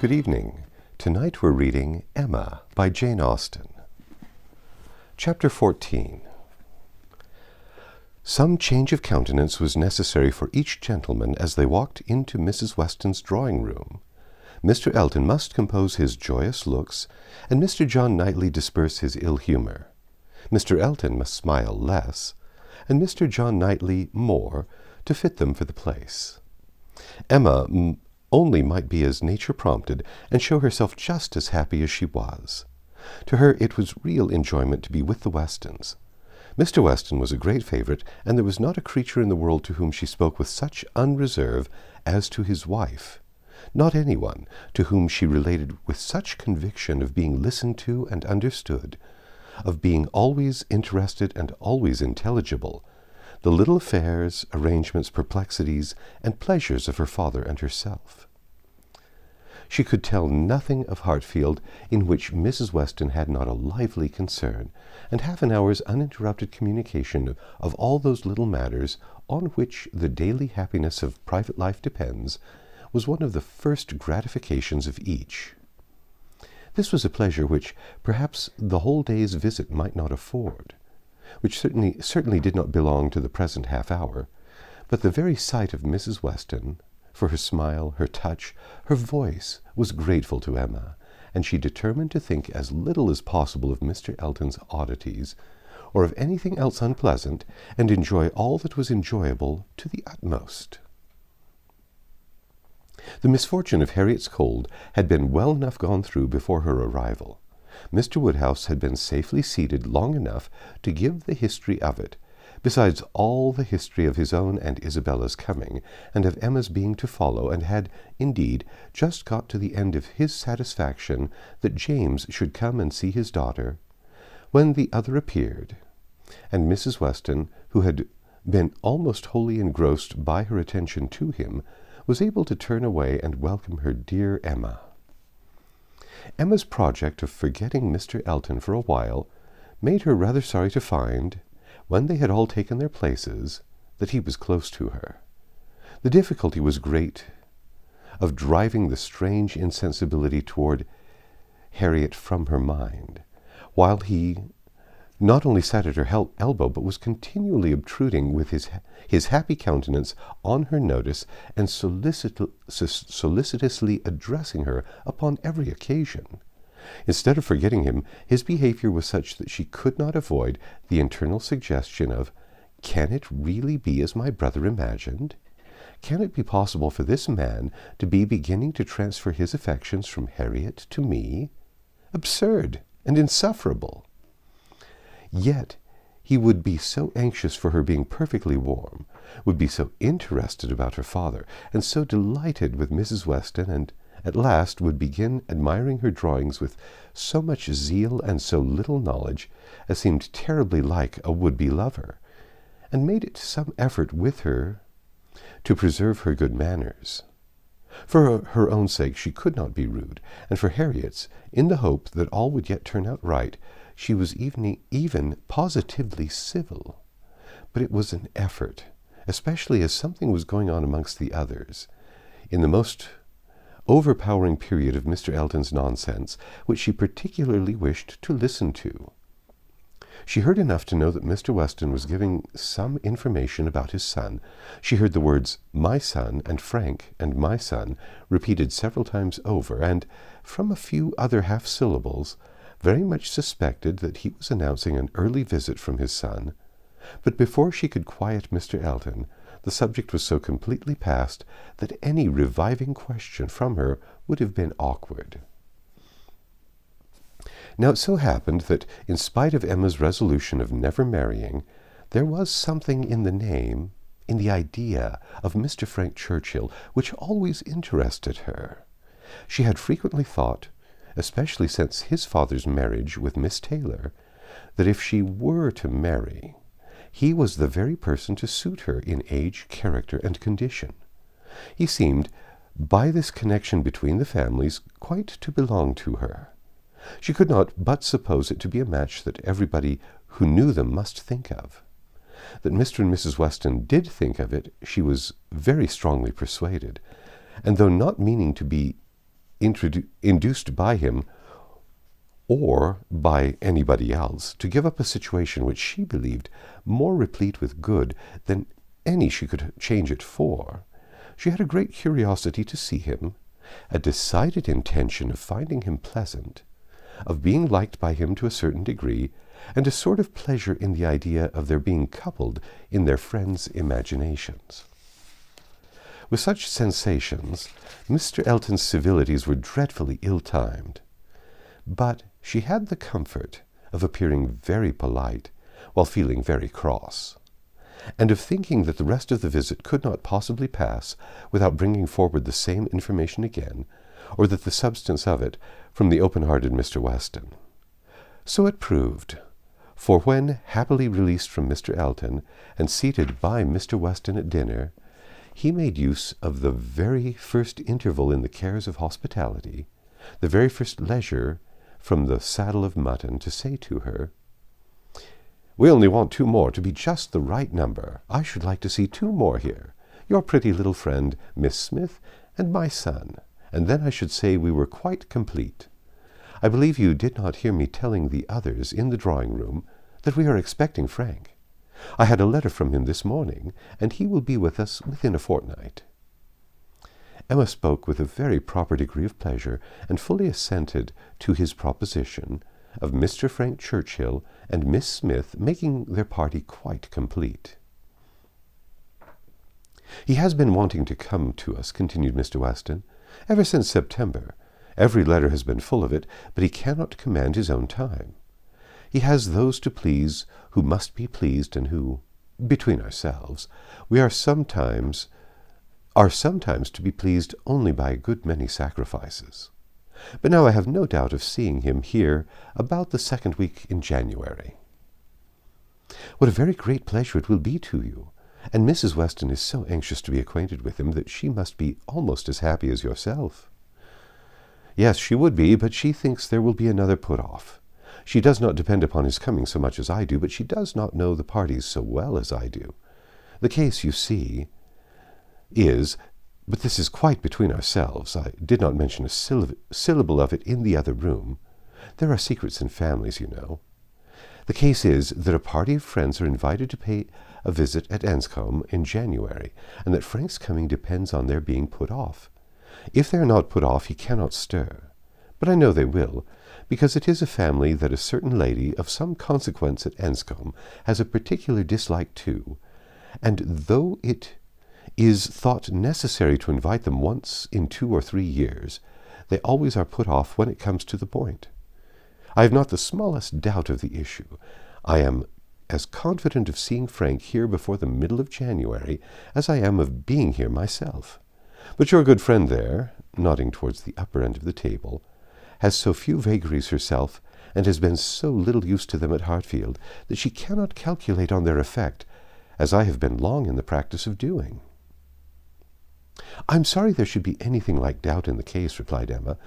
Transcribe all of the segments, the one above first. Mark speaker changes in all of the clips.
Speaker 1: Good evening. Tonight we're reading Emma by Jane Austen. Chapter 14. Some change of countenance was necessary for each gentleman as they walked into Mrs. Weston's drawing-room. Mr. Elton must compose his joyous looks, and Mr. John Knightley disperse his ill humour. Mr. Elton must smile less, and Mr. John Knightley more, to fit them for the place. Emma only might be as nature prompted, and show herself just as happy as she was. To her it was real enjoyment to be with the Westons. Mr. Weston was a great favourite, and there was not a creature in the world to whom she spoke with such unreserve as to his wife. Not anyone to whom she related with such conviction of being listened to and understood, of being always interested and always intelligible, the little affairs, arrangements, perplexities, and pleasures of her father and herself. She could tell nothing of Hartfield in which Mrs. Weston had not a lively concern, and half an hour's uninterrupted communication of all those little matters on which the daily happiness of private life depends was one of the first gratifications of each. This was a pleasure which perhaps the whole day's visit might not afford, which certainly did not belong to the present half-hour, but the very sight of Mrs. Weston, for her smile, her touch, her voice, was grateful to Emma, and she determined to think as little as possible of Mr. Elton's oddities, or of anything else unpleasant, and enjoy all that was enjoyable to the utmost. The misfortune of Harriet's cold had been well enough gone through before her arrival. Mr. Woodhouse had been safely seated long enough to give the history of it, besides all the history of his own and Isabella's coming, and of Emma's being to follow, and had, indeed, just got to the end of his satisfaction that James should come and see his daughter, when the other appeared, and Mrs. Weston, who had been almost wholly engrossed by her attention to him, was able to turn away and welcome her dear Emma. Emma's project of forgetting Mr. Elton for a while made her rather sorry to find, when they had all taken their places, that he was close to her. The difficulty was great of driving the strange insensibility toward Harriet from her mind, while he not only sat at her elbow, but was continually obtruding with his happy countenance on her notice, and solicitously addressing her upon every occasion. Instead of forgetting him, his behavior was such that she could not avoid the internal suggestion of, "Can it really be as my brother imagined? Can it be possible for this man to be beginning to transfer his affections from Harriet to me? Absurd and insufferable!" Yet he would be so anxious for her being perfectly warm, would be so interested about her father, and so delighted with Mrs. Weston, and at last would begin admiring her drawings with so much zeal and so little knowledge as seemed terribly like a would-be lover, and made it some effort with her to preserve her good manners. For her own sake she could not be rude, and for Harriet's, in the hope that all would yet turn out right, she was even positively civil. But it was an effort, especially as something was going on amongst the others, in the most overpowering period of Mr. Elton's nonsense, which she particularly wished to listen to. She heard enough to know that Mr. Weston was giving some information about his son. She heard the words "my son" and "Frank" and "my son" repeated several times over, and, from a few other half-syllables, very much suspected that he was announcing an early visit from his son. But before she could quiet Mr. Elton, the subject was so completely past that any reviving question from her would have been awkward. Now it so happened that, in spite of Emma's resolution of never marrying, there was something in the name, in the idea of Mr. Frank Churchill, which always interested her. She had frequently thought, especially since his father's marriage with Miss Taylor, that if she were to marry, he was the very person to suit her in age, character, and condition. He seemed, by this connection between the families, quite to belong to her. She could not but suppose it to be a match that everybody who knew them must think of. That Mr. and Mrs. Weston did think of it, she was very strongly persuaded, and though not meaning to be induced by him or by anybody else to give up a situation which she believed more replete with good than any she could change it for, she had a great curiosity to see him, a decided intention of finding him pleasant, of being liked by him to a certain degree, and a sort of pleasure in the idea of their being coupled in their friends' imaginations. With such sensations, Mr. Elton's civilities were dreadfully ill-timed, but she had the comfort of appearing very polite while feeling very cross, and of thinking that the rest of the visit could not possibly pass without bringing forward the same information again, or that the substance of it, from the open-hearted Mr. Weston. So it proved, for when, happily released from Mr. Elton, and seated by Mr. Weston at dinner, he made use of the very first interval in the cares of hospitality, the very first leisure from the saddle of mutton, to say to her, "We only want 2 more to be just the right number. I should like to see 2 more here, your pretty little friend, Miss Smith, and my son, and then I should say we were quite complete. I believe you did not hear me telling the others in the drawing-room that we are expecting Frank. I had a letter from him this morning, and he will be with us within a fortnight." Emma spoke with a very proper degree of pleasure, and fully assented to his proposition of Mr. Frank Churchill and Miss Smith making their party quite complete. "He has been wanting to come to us," continued Mr. Weston, "ever since September. Every letter has been full of it, but he cannot command his own time. He has those to please who must be pleased, and who, between ourselves, we are sometimes to be pleased only by a good many sacrifices. But now I have no doubt of seeing him here about the 2nd week in January." "What a very great pleasure it will be to you, and Mrs. Weston is so anxious to be acquainted with him that she must be almost as happy as yourself." "Yes, she would be, but she thinks there will be another put off. She does not depend upon his coming so much as I do, but she does not know the parties so well as I do. The case, you see, is, but this is quite between ourselves, I did not mention a syllable of it in the other room. There are secrets in families, you know. The case is that a party of friends are invited to pay a visit at Enscombe in January, and that Frank's coming depends on their being put off. If they are not put off, he cannot stir. But I know they will, because it is a family that a certain lady of some consequence at Enscombe has a particular dislike to, and though it is thought necessary to invite them once in 2 or 3 years, they always are put off when it comes to the point. I have not the smallest doubt of the issue. I am as confident of seeing Frank here before the middle of January as I am of being here myself. But your good friend there," nodding towards the upper end of the table, "has so few vagaries herself, and has been so little used to them at Hartfield, that she cannot calculate on their effect, as I have been long in the practice of doing." "I am sorry there should be anything like doubt in the case," replied Emma,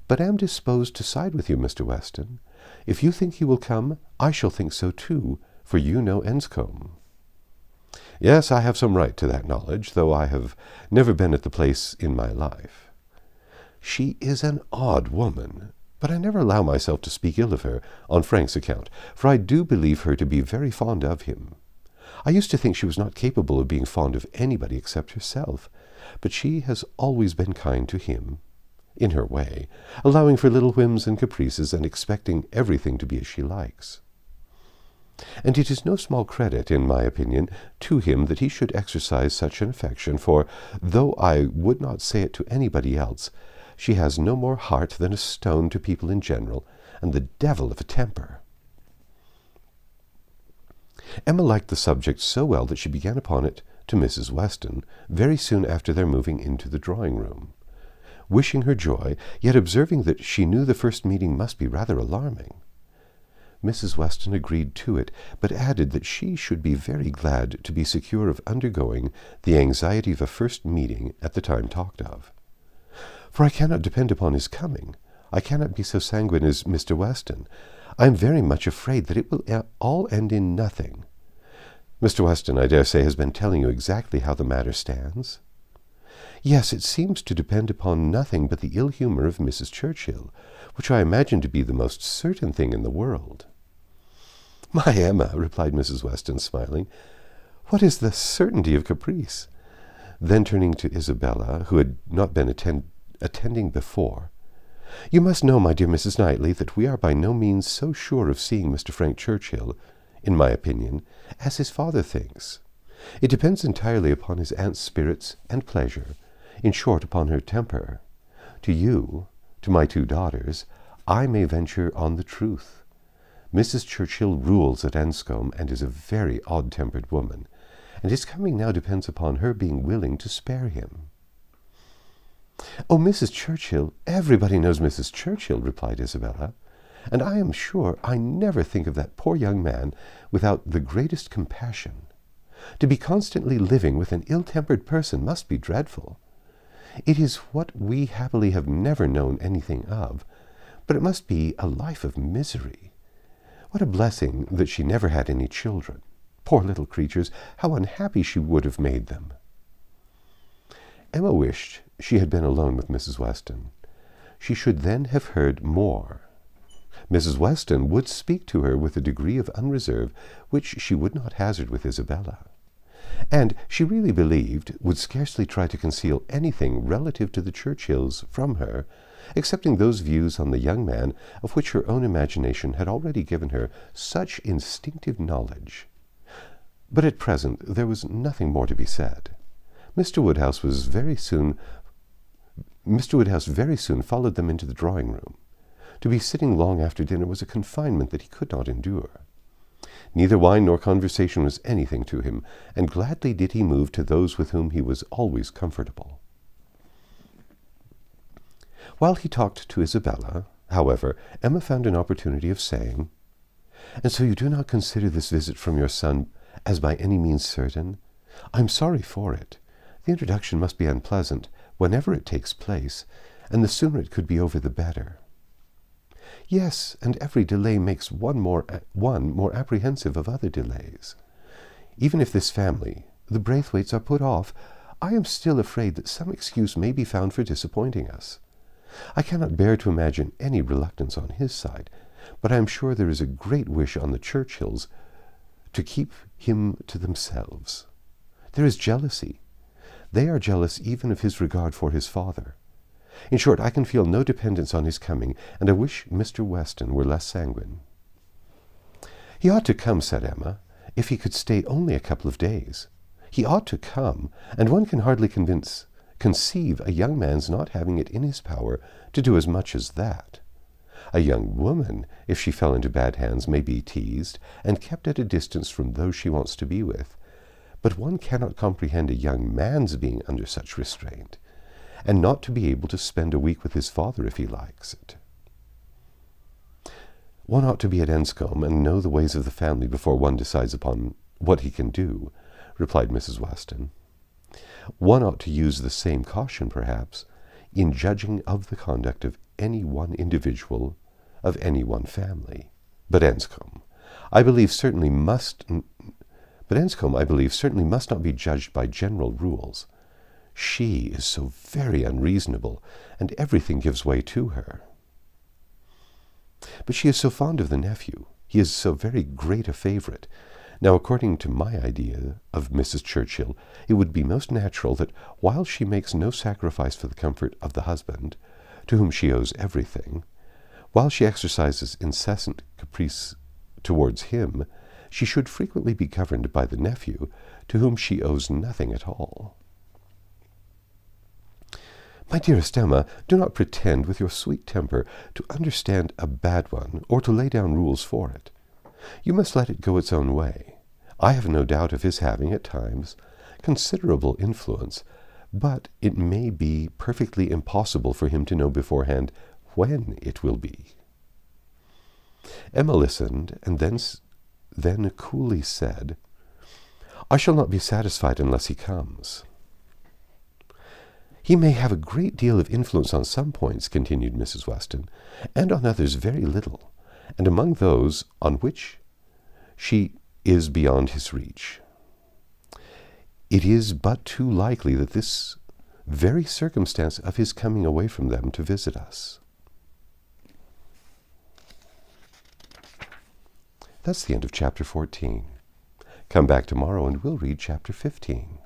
Speaker 1: "but am disposed to side with you, Mr. Weston. If you think he will come, I shall think so too, for you know Enscombe." "Yes, I have some right to that knowledge, though I have never been at the place in my life. She is an odd woman, but I never allow myself to speak ill of her on Frank's account, for I do believe her to be very fond of him. I used to think she was not capable of being fond of anybody except herself, but she has always been kind to him, in her way, allowing for little whims and caprices, and expecting everything to be as she likes. And it is no small credit, in my opinion, to him that he should exercise such an affection, for, though I would not say it to anybody else, she has no more heart than a stone to people in general, and the devil of a temper." Emma liked the subject so well that she began upon it to Mrs. Weston very soon after their moving into the drawing-room, wishing her joy, yet observing that she knew the first meeting must be rather alarming. Mrs. Weston agreed to it, but added that she should be very glad to be secure of undergoing the anxiety of a first meeting at the time talked of. "For I cannot depend upon his coming. I cannot be so sanguine as Mr. Weston. I am very much afraid that it will all end in nothing. Mr. Weston, I dare say, has been telling you exactly how the matter stands?" Yes, it seems to depend upon nothing but the ill humour of Mrs. Churchill, which I imagine to be the most certain thing in the world." "My Emma," replied Mrs. Weston, smiling, "what is the certainty of caprice?" Then turning to Isabella, who had not been attending before, "You must know, my dear Mrs. Knightley, that we are by no means so sure of seeing Mr. Frank Churchill, in my opinion, as his father thinks. It depends entirely upon his aunt's spirits and pleasure, in short, upon her temper. To you, to my 2 daughters, I may venture on the truth. Mrs. Churchill rules at Enscombe, and is a very odd-tempered woman, and his coming now depends upon her being willing to spare him." "Oh, Mrs. Churchill! Everybody knows Mrs. Churchill," replied Isabella, "and I am sure I never think of that poor young man without the greatest compassion. To be constantly living with an ill-tempered person must be dreadful. It is what we happily have never known anything of, but it must be a life of misery. What a blessing that she never had any children. Poor little creatures, how unhappy she would have made them." Emma wished she had been alone with Mrs. Weston. She should then have heard more. Mrs. Weston would speak to her with a degree of unreserve which she would not hazard with Isabella, and she really believed would scarcely try to conceal anything relative to the Churchills from her, excepting those views on the young man of which her own imagination had already given her such instinctive knowledge. But at present there was nothing more to be said. Mr. Woodhouse very soon followed them into the drawing-room. To be sitting long after dinner was a confinement that he could not endure. Neither wine nor conversation was anything to him, and gladly did he move to those with whom he was always comfortable. While he talked to Isabella, however, Emma found an opportunity of saying, "And so you do not consider this visit from your son as by any means certain? I am sorry for it. The introduction must be unpleasant whenever it takes place, and the sooner it could be over the better." "Yes, and every delay makes one more apprehensive of other delays. Even if this family, the Braithwaites, are put off, I am still afraid that some excuse may be found for disappointing us. I cannot bear to imagine any reluctance on his side, but I am sure there is a great wish on the Churchills to keep him to themselves. There is jealousy. They are jealous even of his regard for his father. In short, I can feel no dependence on his coming, and I wish Mr. Weston were less sanguine." "He ought to come," said Emma, "if he could stay only a couple of days. He ought to come, and one can hardly conceive a young man's not having it in his power to do as much as that. A young woman, if she fell into bad hands, may be teased, and kept at a distance from those she wants to be with, but one cannot comprehend a young man's being under such restraint, and not to be able to spend a week with his father if he likes it." "One ought to be at Enscombe and know the ways of the family before one decides upon what he can do," replied Mrs. Weston. "One ought to use the same caution, perhaps, in judging of the conduct of any one individual of any one family. But Enscombe, I believe, certainly must not be judged by general rules. She is so very unreasonable, and everything gives way to her." "But she is so fond of the nephew. He is so very great a favourite. Now, according to my idea of Mrs. Churchill, it would be most natural that, while she makes no sacrifice for the comfort of the husband, to whom she owes everything, while she exercises incessant caprice towards him, she should frequently be governed by the nephew, to whom she owes nothing at all." "My dearest Emma, do not pretend with your sweet temper to understand a bad one, or to lay down rules for it. You must let it go its own way. I have no doubt of his having, at times, considerable influence, but it may be perfectly impossible for him to know beforehand when it will be." Emma listened, and then coolly said, "I shall not be satisfied unless he comes." "He may have a great deal of influence on some points," continued Mrs. Weston, "and on others very little, and among those on which she is beyond his reach. It is but too likely that very circumstance of his coming away from them to visit us. That's the end of chapter 14. Come back tomorrow and we'll read chapter 15.